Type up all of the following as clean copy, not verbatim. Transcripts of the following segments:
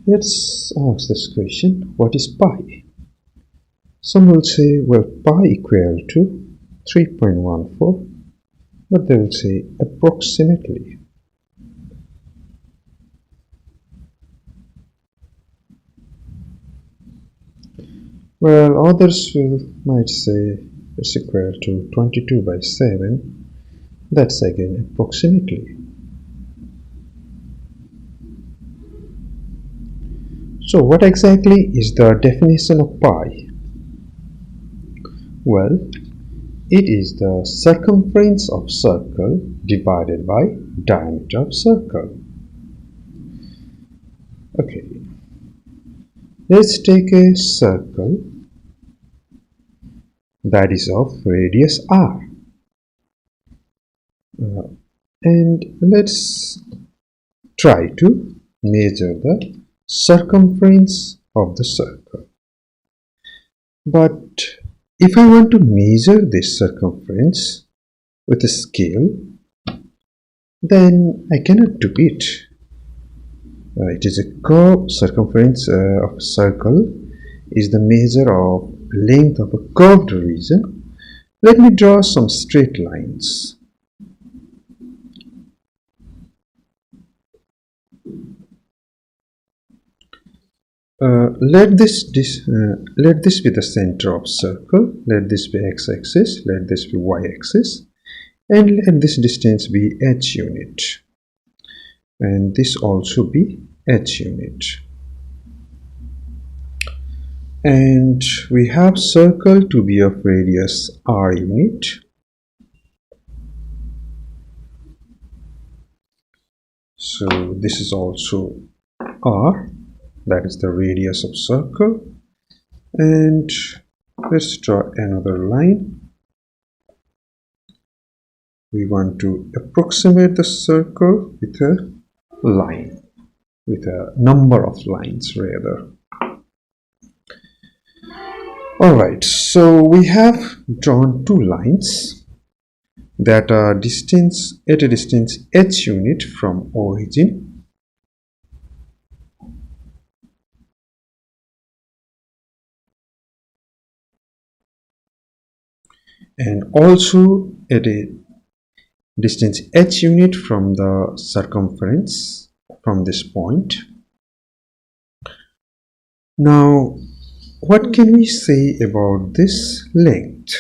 Let's ask this question, what is pi? Some will say, well, pi equal to 3.14, but they will say approximately. Well, others might say it's equal to 22/7. That's again approximately. So what exactly is the definition of pi? Well, it is the circumference of circle divided by diameter of circle. Okay, let's take a circle that is of radius r. And let's try to measure the circumference of the circle. But if I want to measure this circumference with a scale, then I cannot do it. It is a curve. Circumference of a circle is the measure of length of a curved region. Let me draw some straight lines. Let this be the center of circle. Let this be x-axis. Let this be y-axis, and let this distance be h unit, and this also be h unit. And we have circle to be of radius r unit. So this is also r. That is the radius of circle. And let's draw another line. We want to approximate the circle with a line, with a number of lines rather. Alright, so we have drawn two lines that are at a distance h unit from origin. And also at a distance h unit from the circumference from this point. Now, what can we say about this length?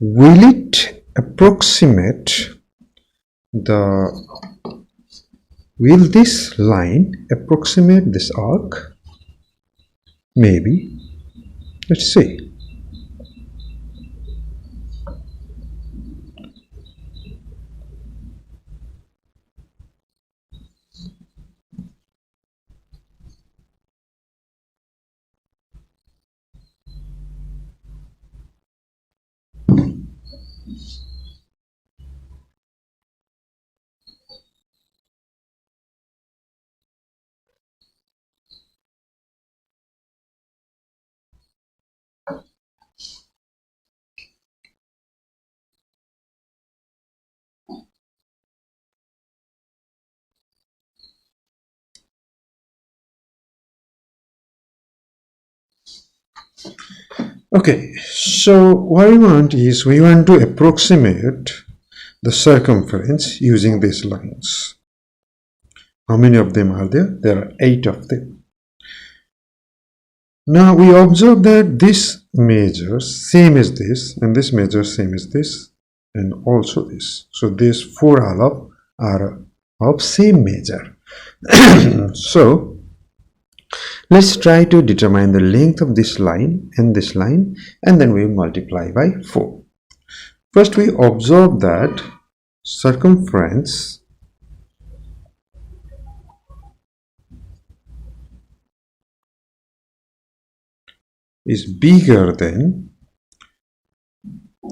Will it approximate will this line approximate this arc? Maybe. Let's see. Okay, so what we want is we want to approximate the circumference using these lines. How many of them are there? There are 8 of them. Now we observe that this measures same as this, and this measures same as this, and also this. So these 4 are of same measure. So let's try to determine the length of this line, and then we multiply by 4. First we observe that circumference is bigger than,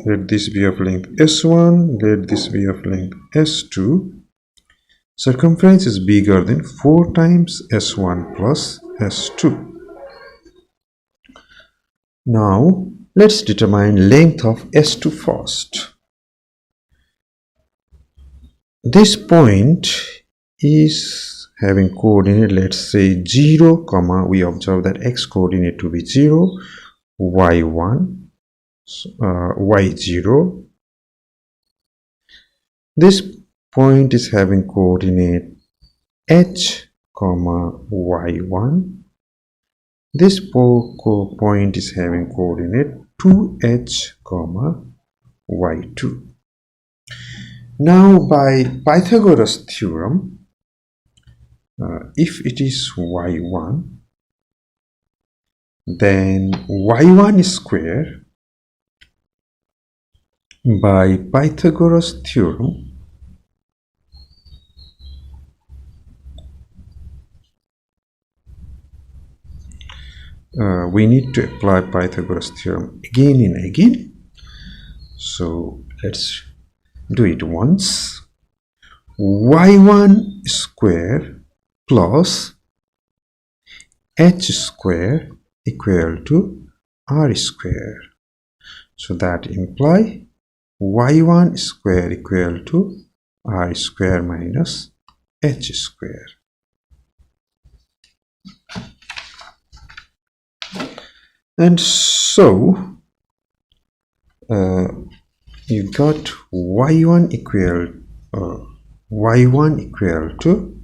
let this be of length S1, let this be of length S2. Circumference is bigger than 4 times S1 plus S2. Now let's determine length of S2 first. this point is having coordinate, let's say 0 comma, we observe that x coordinate to be 0, y1, y0. This point is having coordinate h comma y1. This point is having coordinate 2h comma y2. Now by Pythagoras theorem, if it is y1, then y1 square by Pythagoras theorem we need to apply Pythagoras theorem again and again. So let's do it once. y1 square plus h square equal to r square. So that imply y1 square equal to r square minus h square. And so you got y1 equal to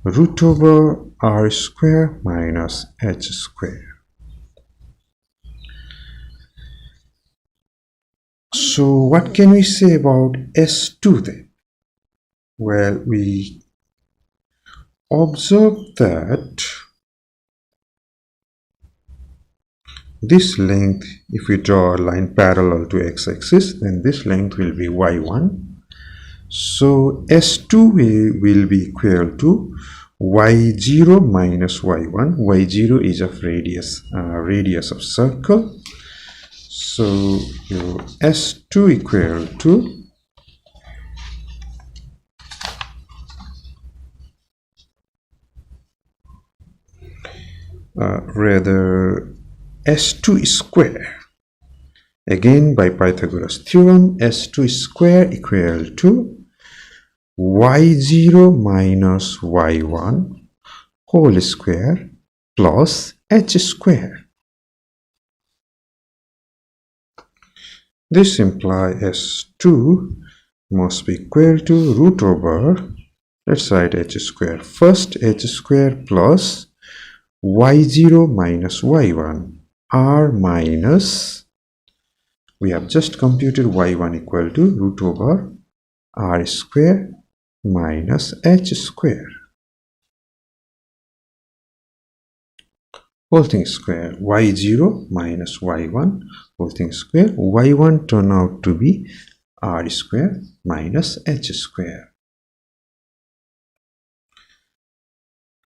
root over r square minus h square. So what can we say about S2 then? Well, we observe that this length, if we draw a line parallel to x-axis, then this length will be y1. So S2 will be equal to y0 minus y1. y0 is of radius of circle. So your S2 equal to S2 square. Again, by Pythagoras theorem, S2 square equal to y0 minus y1 whole square plus h square. This implies S2 must be equal to root over, let's write h square first, h square plus y0 minus y1 r minus, we have just computed y1 equal to root over r square minus h square whole thing square, y0 minus y1 whole thing square. Y1 turn out to be r square minus h square.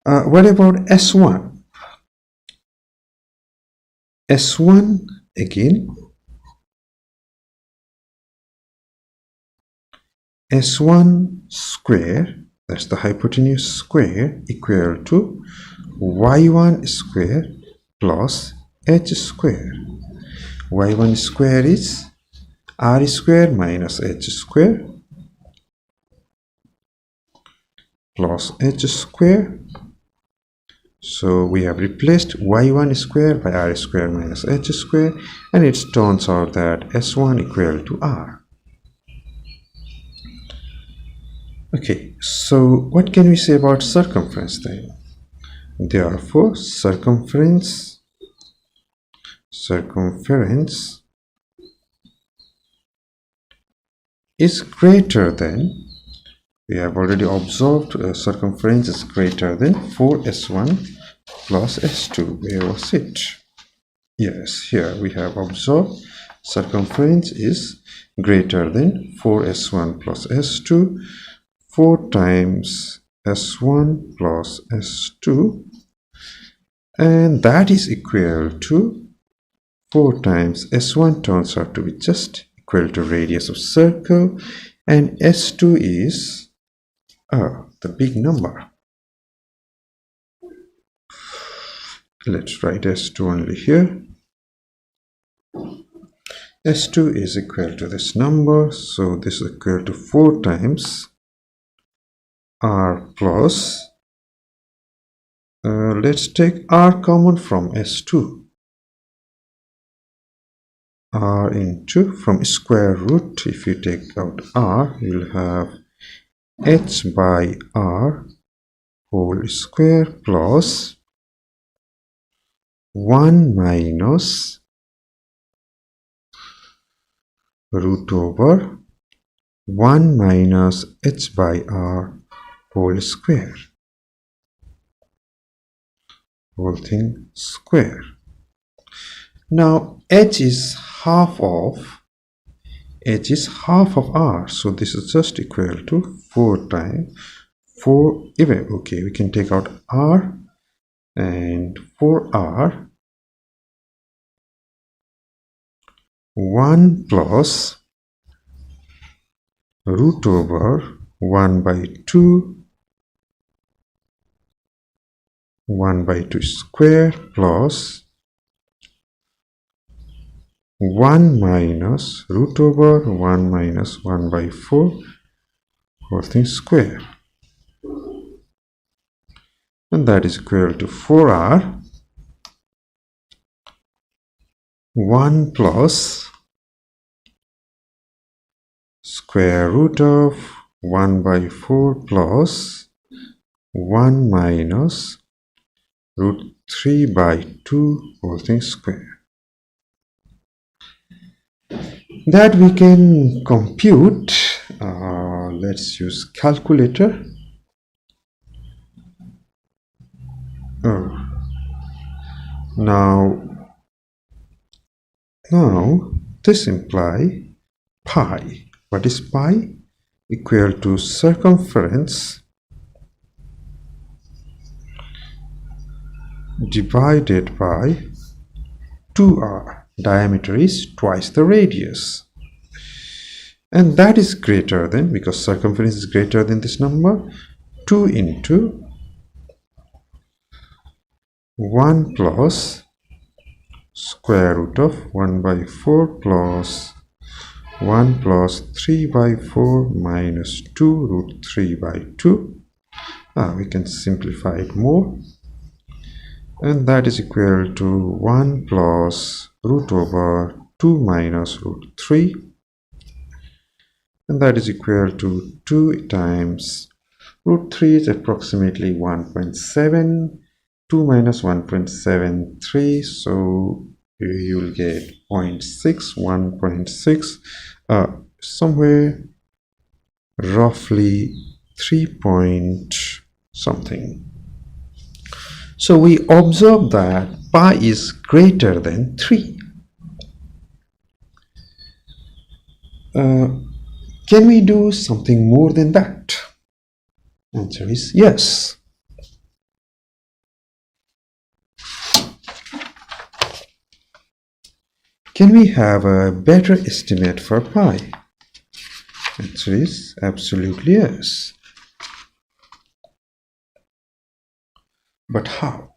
What about S1? S1 again, S1 square, that's the hypotenuse square, equal to y1 square plus h square. y1 square is r square minus h square plus h square. So we have replaced y1 square by r square minus h square, and it turns out that S1 equal to r. Okay, so what can we say about circumference then? Therefore, circumference is greater than, we have already observed circumference is greater than 4s1 plus s2. Where was it? Yes, here we have observed circumference is greater than 4s1 plus s2, 4 times s1 plus s2, and that is equal to 4 times s1 turns out to be just equal to radius of circle, and s2 is the big number. Let's write s2 only here. S2 is equal to this number, so this is equal to 4 times R plus, let's take R common from S2. R into, from square root, if you take out R, you'll have H by R whole square plus 1 minus root over 1 minus H by R whole square, whole thing square. Now H is half of R, so this is just equal to 4 times 4. Even okay, we can take out R, and 4R 1 plus root over 1 by 2 square plus 1 minus root over 1 minus 1 by 4 whole thing square, and that is equal to 4R 1 plus square root of 1 by 4 plus 1 minus root 3 by 2 whole thing square. That we can compute. Let's use calculator. Now this imply pi. What is pi? Equal to circumference divided by 2r. Diameter is twice the radius, and that is greater than, because circumference is greater than this number, 2 into 1 plus square root of 1 by 4 plus 1 plus 3 by 4 minus 2 root 3 by 2. We can simplify it more, and that is equal to 1 plus root over 2 minus root 3, and that is equal to 2 times root 3 is approximately 1.7, 2 minus 1.73, so you will get 0.6, 1.6, somewhere roughly 3 point something. So we observe that pi is greater than 3. Can we do something more than that? Answer is yes. Can we have a better estimate for pi? Answer is absolutely yes. But how?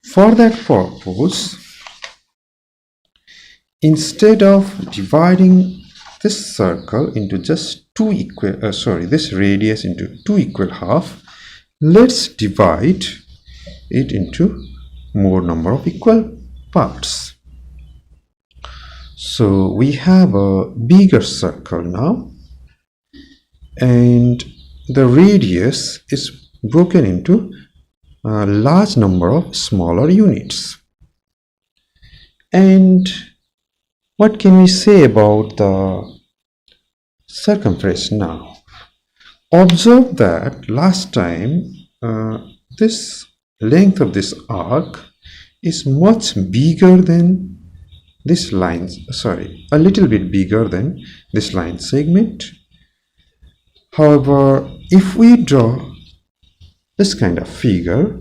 For that purpose, instead of dividing this circle into just this radius into 2 equal half, let's divide it into more number of equal parts. So we have a bigger circle now, and the radius is broken into a large number of smaller units. And what can we say about the circumference now? Observe that last time this length of this arc is much bigger than this line, a little bit bigger than this line segment. However, if we draw this kind of figure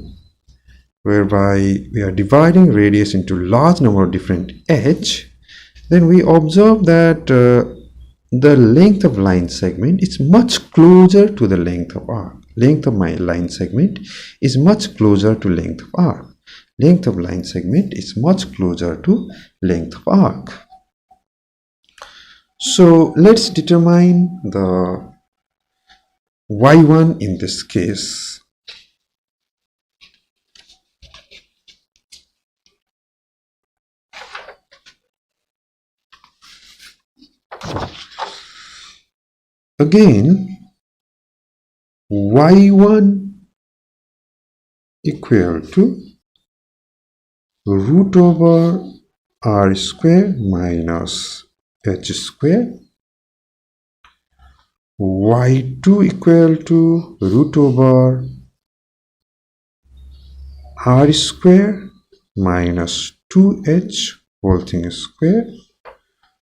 whereby we are dividing radius into large number of different edges, then we observe that the length of line segment is much closer to the length of arc. Length of my line segment is much closer to length of arc. Length of line segment is much closer to length of arc. So let's determine the y1 in this case. Again, y1 equal to root over r square minus h square, y2 equal to root over r square minus 2h whole thing square,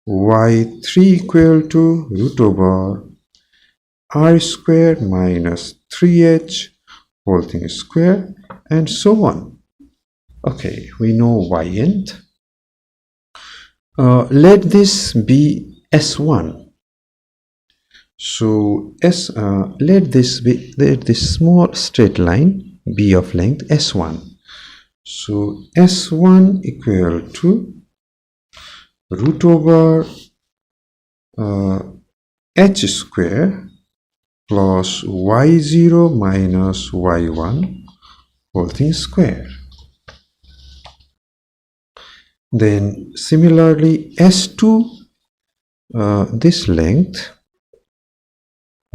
y3 equal to root over r square minus 3h whole thing square, and so on. Okay, we know yn. Let this be S1. So let this small straight line be of length S1. So S1 equal to root over h square plus y0 minus y1 whole thing square. Then similarly S2, this length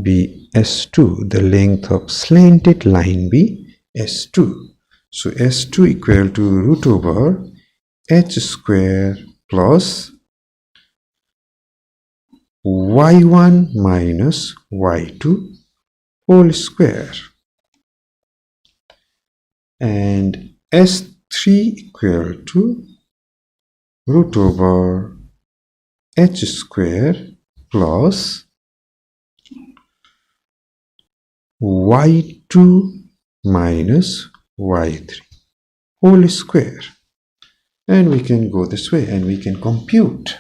be S2, the length of slanted line be S2. So S2 equal to root over h square plus y1 minus y2 whole square, and S3 equal to root over h square plus y2 minus y3 whole square. And we can go this way and we can compute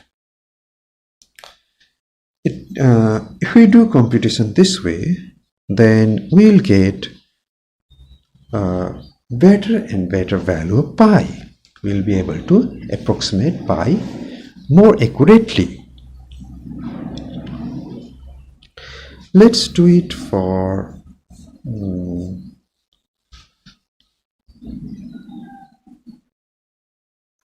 it. If we do computation this way, then we'll get better and better value of pi. We'll be able to approximate pi more accurately. Let's do it for